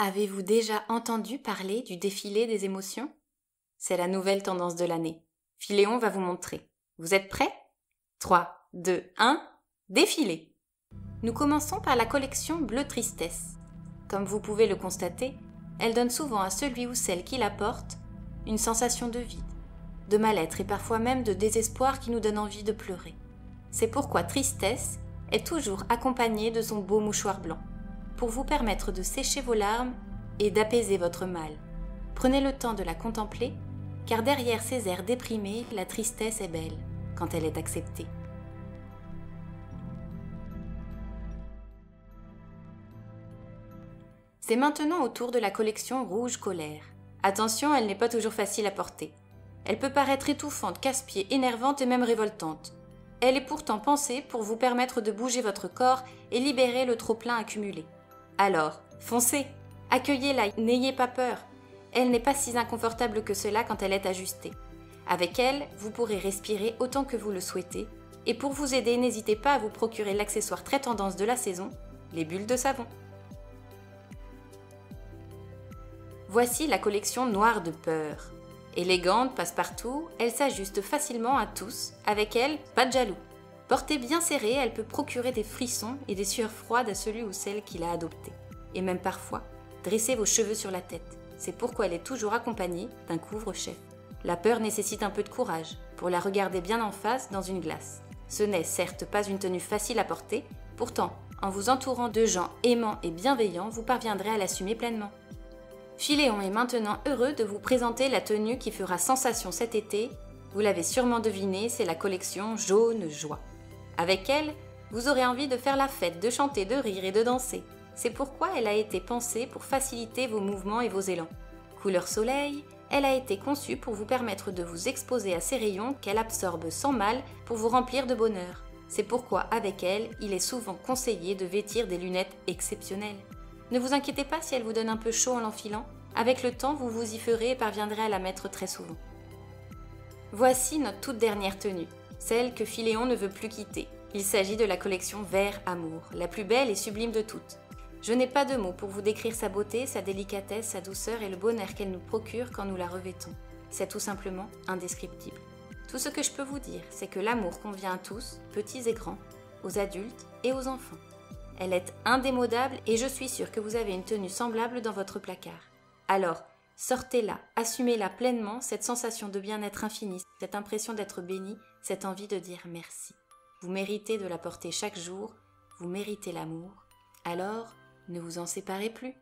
Avez-vous déjà entendu parler du défilé des émotions? C'est la nouvelle tendance de l'année. Philéon va vous montrer. Vous êtes prêts? 3, 2, 1, défilé! Nous commençons par la collection Bleu Tristesse. Comme vous pouvez le constater, elle donne souvent à celui ou celle qui la porte une sensation de vide, de mal-être et parfois même de désespoir qui nous donne envie de pleurer. C'est pourquoi Tristesse est toujours accompagnée de son beau mouchoir blanc, pour vous permettre de sécher vos larmes et d'apaiser votre mal. Prenez le temps de la contempler, car derrière ces airs déprimés, la tristesse est belle, quand elle est acceptée. C'est maintenant au tour de la collection Rouge Colère. Attention, elle n'est pas toujours facile à porter. Elle peut paraître étouffante, casse-pied, énervante et même révoltante. Elle est pourtant pensée pour vous permettre de bouger votre corps et libérer le trop-plein accumulé. Alors, foncez, accueillez-la, n'ayez pas peur. Elle n'est pas si inconfortable que cela quand elle est ajustée. Avec elle, vous pourrez respirer autant que vous le souhaitez. Et pour vous aider, n'hésitez pas à vous procurer l'accessoire très tendance de la saison, les bulles de savon. Voici la collection Noire de peur. Élégante, passe-partout, elle s'ajuste facilement à tous. Avec elle, pas de jaloux. Portée bien serrée, elle peut procurer des frissons et des sueurs froides à celui ou celle qui l'a adoptée. Et même parfois, dresser vos cheveux sur la tête. C'est pourquoi elle est toujours accompagnée d'un couvre-chef. La peur nécessite un peu de courage pour la regarder bien en face dans une glace. Ce n'est certes pas une tenue facile à porter, pourtant, en vous entourant de gens aimants et bienveillants, vous parviendrez à l'assumer pleinement. Philéon est maintenant heureux de vous présenter la tenue qui fera sensation cet été. Vous l'avez sûrement deviné, c'est la collection Jaune Joie. Avec elle, vous aurez envie de faire la fête, de chanter, de rire et de danser. C'est pourquoi elle a été pensée pour faciliter vos mouvements et vos élans. Couleur soleil, elle a été conçue pour vous permettre de vous exposer à ses rayons qu'elle absorbe sans mal pour vous remplir de bonheur. C'est pourquoi avec elle, il est souvent conseillé de vêtir des lunettes exceptionnelles. Ne vous inquiétez pas si elle vous donne un peu chaud en l'enfilant. Avec le temps, vous vous y ferez et parviendrez à la mettre très souvent. Voici notre toute dernière tenue, celle que Philéon ne veut plus quitter. Il s'agit de la collection Vert Amour, la plus belle et sublime de toutes. Je n'ai pas de mots pour vous décrire sa beauté, sa délicatesse, sa douceur et le bonheur qu'elle nous procure quand nous la revêtons. C'est tout simplement indescriptible. Tout ce que je peux vous dire, c'est que l'amour convient à tous, petits et grands, aux adultes et aux enfants. Elle est indémodable et je suis sûre que vous avez une tenue semblable dans votre placard. Alors, sortez-la, assumez-la pleinement, cette sensation de bien-être infini, cette impression d'être béni, cette envie de dire merci. Vous méritez de la porter chaque jour, vous méritez l'amour, alors ne vous en séparez plus.